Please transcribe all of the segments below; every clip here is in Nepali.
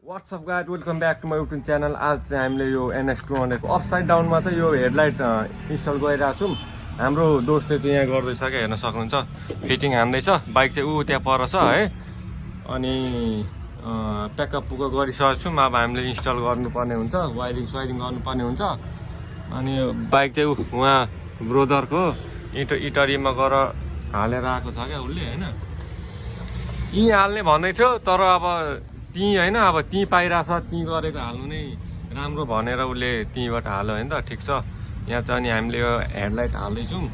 WhatsApp guide welcome back to my YouTube channel. आज चाहिँ हामीले यो NS200 को अपसाइड डाउनमा चाहिँ यो हेडलाइट इन्स्टल गरिरहेको छौँ। हाम्रो दोस्तले चाहिँ यहाँ गर्दैछ क्या, हेर्न सक्नुहुन्छ फिटिङ हान्दैछ। बाइक चाहिँ ऊ त्यहाँ पर छ है। अनि प्याकअप पुकअप गरिसकेको छौँ। अब हामीले इन्स्टल गर्नुपर्ने हुन्छ, वायरिङ स्वायरिङ गर्नुपर्ने हुन्छ। अनि यो बाइक चाहिँ उहाँ ब्रोदरको इटरीमा गएर हालेर आएको छ क्या उसले होइन। यहीँ हाल्ने भन्दै थियो, तर अब त्यहीँ होइन, अब त्यहीँ पाइरहेछ, त्यहीँ गरेको हाल्नु नै राम्रो भनेर उसले त्यहीँबाट हाल्यो होइन त। ठिक छ। यहाँ चाहिँ अनि हामीले यो हेडलाइट हाल्दैछौँ।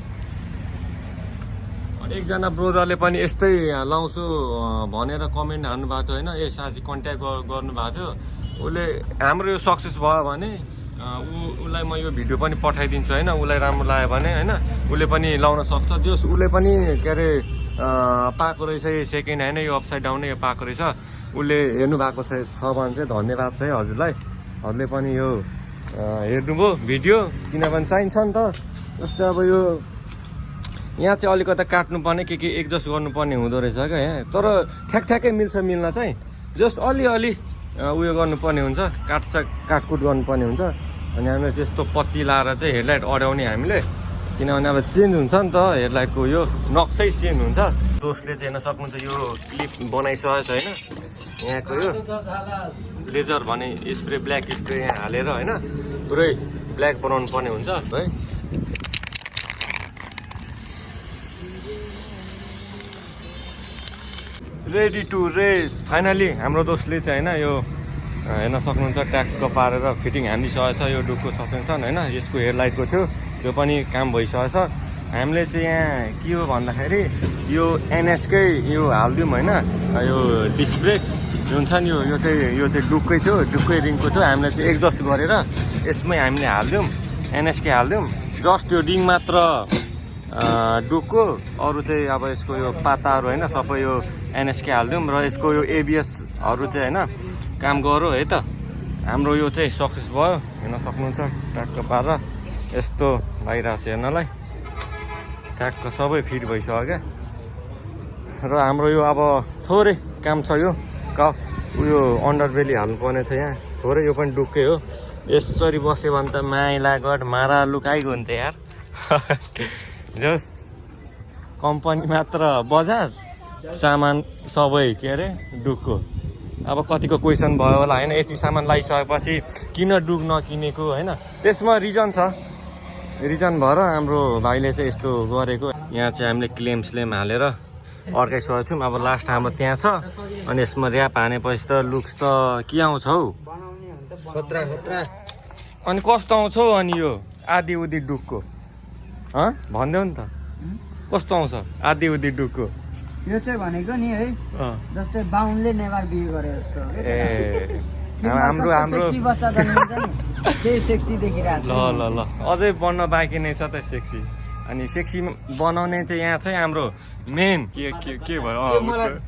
एकजना ब्रोदरले पनि यस्तै लाउँछु भनेर कमेन्ट हाल्नुभएको थियो होइन। ए साँच्ची कन्ट्याक्ट गर्नुभएको थियो। उसले हाम्रो यो सक्सेस भयो भने उसलाई म यो भिडियो पनि पठाइदिन्छु होइन। उसलाई राम्रो लाग्यो भने होइन, उसले पनि लाउन सक्छ। जस उसले पनि के अरे पाएको रहेछ सेकेन्ड होइन, यो अपसाइड डाउन यो पाएको रहेछ। उसले हेर्नु भएको छ भने चाहिँ धन्यवाद छ है हजुरलाई। हजुरले पनि यो हेर्नुभयो भिडियो, किनभने चाहिन्छ नि त। जस्तै अब यो यहाँ चाहिँ अलिकता काट्नुपर्ने के एडजस्ट गर्नुपर्ने हुँदो रहेछ क्या यहाँ। तर ठ्याक्ठ्याक्कै मिल्छ, मिल्न चाहिँ जस्ट अलिअलि उयो गर्नुपर्ने हुन्छ, काटकुट गर्नुपर्ने हुन्छ। अनि हामीले त्यस्तो पत्ती लाएर चाहिँ हेडलाइट अड्याउने हामीले, किनभने अब चेन्ज हुन्छ नि त हेडलाइटको, यो नक्सै चेन्ज हुन्छ। दोस्तले चाहिँ हेर्न सक्नुहुन्छ यो क्लिप बनाइसकेको छ होइन। यहाँको यो लेजर भने स्प्रे ब्ल्याक स्प्रे यहाँ हालेर होइन पुरै ब्ल्याक बनाउनु पर्ने हुन्छ है। रेडी टु रेस फाइनली हाम्रो दोस्तले चाहिँ होइन यो हेर्न सक्नुहुन्छ ट्याक्क पारेर फिटिङ हानिसकेको छ। यो डुकको सस्पेन्सन होइन, यसको हेडलाइटको थियो, त्यो पनि काम भइसकेको छ। हामीले चाहिँ यहाँ के हो भन्दाखेरि यो NSकै यो हालिदिउँ होइन। यो डिस्क ब्रेक जुन छ नि यो चाहिँ डुक्कै थियो, डुक्कै रिङको थियो। हामीले चाहिँ एडजस्ट गरेर यसमै हामीले हालिदिउँ, NSकै हालिदिउँ। जस्ट यो रिङ मात्र डुकको, अरू चाहिँ अब यसको यो पाताहरू होइन सबै यो NSकै हालिदिउँ। र यसको यो ABSहरू चाहिँ होइन काम गऱ्यो है त। हाम्रो यो चाहिँ सक्सेस भयो, हेर्न सक्नुहुन्छ ट्याक्क पारेर यस्तो भइरहेको छ हेर्नलाई। ट्याक्क सबै फिट भइसक्यो क्या। र हाम्रो यो अब थोरै काम छ, यो उयो अन्डरबेली हाल्नुपर्ने छ यहाँ थोरै। यो पनि डुक्कै हो। यसरी बस्यो भने त माइलागढ मारा लुकाइगयो नि त यार। जस कम्पनी मात्र बजाज, सामान सबै के अरे डुकको। अब कतिको क्वेसन भयो होला होइन, यति सामान लगाइसकेपछि किन डुक नकिनेको होइन। त्यसमा रिजन छ, रिजन भएर हाम्रो भाइले चाहिँ यस्तो गरेको। यहाँ चाहिँ हामीले क्लेम स्लेम हालेर अड्काइसकेको छौँ। अब लास्ट हाम्रो त्यहाँ छ। अनि यसमा ऱ्याप हानेपछि त लुक्स त के आउँछ हौ, खतरा खतरा। अनि कस्तो आउँछ हौ अनि यो आधी उधी डुकको भनिदेऊ नि त, कस्तो आउँछ आधी उधी डुकको? यो चाहिँ भनेको नि है, जस्तै बाहुनले नेवार बिहे गरे जस्तो। ए हाम्रो बच्चा जन्मिन्छ नि त्यही सेक्सी देखिरहेको छ। ल अझै बन्न बाँकी नै छ त सेक्सी। अनि सेक्सी बनाउने चाहिँ यहाँ चाहिँ हाम्रो मेन के भयो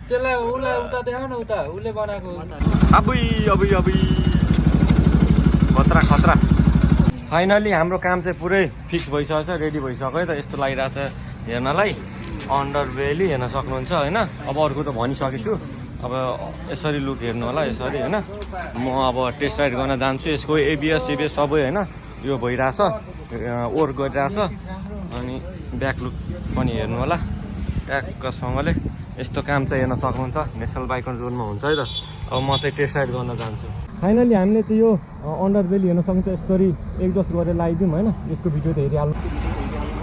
त्यसलाई उसलाई उता देखाउ न, उता उसले बनाएको अबै खतरा खतरा। फाइनली हाम्रो काम चाहिँ पुरै फिक्स भइसकेको छ, रेडी भइसक्यो है त। यस्तो लागिरहेको छ हेर्नलाई, अन्डरबेली हेर्न सक्नुहुन्छ होइन। अब अर्को त भनिसकेछु। अब यसरी लुक हेर्नु होला यसरी होइन। म अब टेस्ट राइड गर्न जान्छु। यसको ABS सबै होइन यो भइरहेछ, ओर गरिरहेछ। अनि ब्याक लुक पनि हेर्नु होला ट्याक्कसँगले। यस्तो काम चाहिँ हेर्न सक्नुहुन्छ नेसनल बाइक जोनमा हुन्छ है त। अब म चाहिँ टेस्ट राइड गर्न जान्छु। फाइनली हामीले चाहिँ यो अन्डरबेली हेर्न सक्नुहुन्छ यसरी एडजस्ट गरेर लगाइदिउँ होइन। यसको भिडियो त हेरिहाल्नु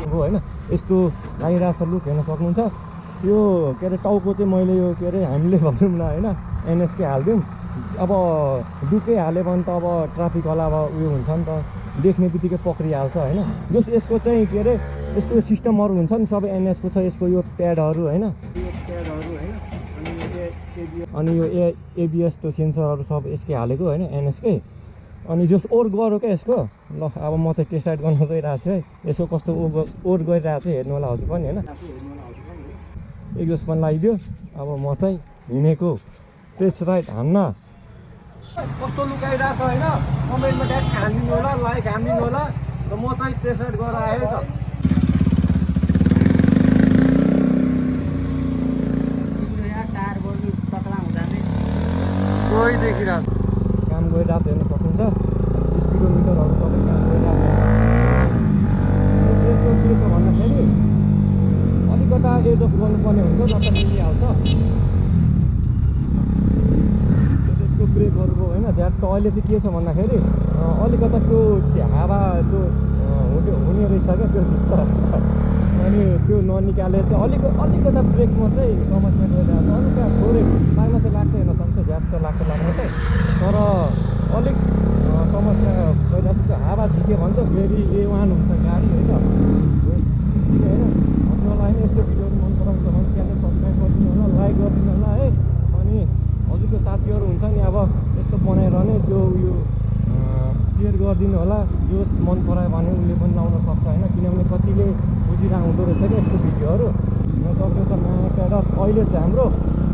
हो होइन। यस्तो लागिरहेछ लुक हेर्न सक्नुहुन्छ। यो के अरे टाउको चाहिँ मैले यो के अरे हामीले भनौँ न होइन NSकै हालिदिउँ। अब डुकै हाल्यो भने त अब ट्राफिक होला अब उयो हुन्छ नि त, देख्ने बित्तिकै पक्रिहाल्छ होइन। जस यसको चाहिँ के अरे यस्तो सिस्टमहरू हुन्छ नि सबै NSको छ। यसको यो प्याडहरू होइन, अनि यो ABS त्यो सेन्सरहरू सब यसकै हालेको होइन NSकै। अनि जस ओर गऱ्यो क्या यसको। ल अब म चाहिँ टेस्ट राइड गर्न गइरहेको छु है। यसको कस्तो ओर गइरहेको छ हेर्नु होला हजुर पनि होइन। एग्जस्ट पनि लगाइदियो। अब म चाहिँ हिँडेको टेस्ट राइड हान्न। कस्तो लुकाइरहेको छ होइन, कमेन्टमा ट्याग हानिदिनु होला, लाइक हानिदिनु होला। र म चाहिँ टेस्ट राइड गरेर आएँ त। सोही देखिरहेको अलिकता एडजस्ट गर्नुपर्ने हुन्छ नत्र मिलिहाल्छ त्यसको ब्रेकहरूको होइन झ्याट त अहिले चाहिँ के छ भन्दाखेरि अलिकता त्यो हावा त्यो हुने रहेछ क्या त्यो भित्र अनि त्यो ननिकाले चाहिँ अलिकता ब्रेकमा चाहिँ समस्या गइरहेको छ अलिकता थोरै लाग्न चाहिँ लाग्छ हेर्न सक्छ झ्याट त लाग्छ चाहिँ तर अलिक समस्या गइरहेको छ त्यो हावा झिक्यो भने चाहिँ फेरि A1 हुन्छ गाडी होइन हजुरलाई नि यस्तो भिडियोहरू मन पराउँछ भने च्यानल सब्सक्राइब गरिदिनु होला लाइक गरिदिनु होला है अनि हजुरको साथीहरू हुन्छ नि अब यस्तो बनाइरहने त्यो उयो सेयर गरिदिनु होला जो मन परायो भने उसले पनि लाउन सक्छ होइन किनभने कतिले बुझिरहेको हुँदो रहेछ क्या यस्तो भिडियोहरू सक्ने छ नयाँ र अहिले चाहिँ हाम्रो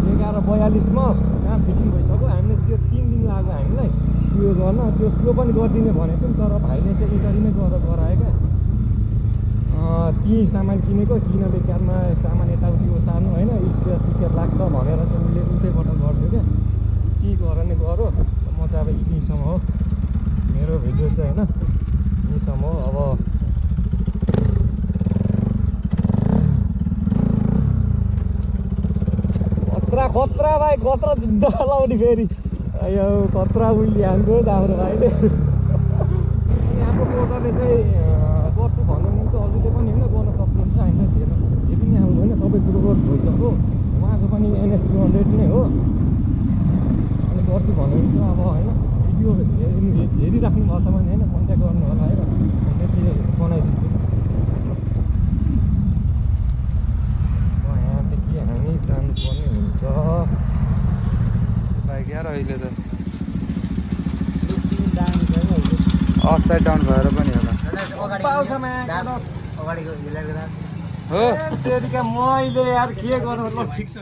11:42 काम फिटिङ भइसक्यो हामीले त्यो 3 दिन लाग्यो हामीलाई उयो गर्न त्यो पनि गरिदिने भनेको नि तर भाइले चाहिँ इन्टरनै गरायो क्या ती सामान किनेको किन बेकारमा सामान यताउति ओसार्नु होइन स्पेयर लाग्छ भनेर चाहिँ उसले उतैबाट गर्थ्यो क्या के गर्ने गरो म चाहिँ अब यहीँसम्म हो मेरो भिडियो चाहिँ होइन यहीँसम्म हो अब खतरा भाइ खतरा डलाउने फेरि यो खतरा उहिले हान्थ्यो हाम्रो भाइले अनि हाम्रो पोटरले चाहिँ गर्छु भन्नुहुन्छ हजुरले पनि होइन गर्न सक्नुहुन्छ हामीलाई हेर्न हे पनि हाम्रो होइन सबै कुरो गर्छु भइसक्यो उहाँको पनि NS 200 नै हो अनि गर्छु भन्नुहुन्छ अब होइन भिडियो हेरिराख्नु भएको छ भने होइन कन्ट्याक्ट गर्नु होला है त्यसले बनाइदिन्छु यहाँदेखि हामी जानुपर्ने हुन्छ बाइक यार अहिले त दामी छ है अहिले अपसाइड डाउन भएर पनि होला पाउँछ अगाडिको हिलेको हो त्यतिका मैले यार के गर्नु ल ठिक छ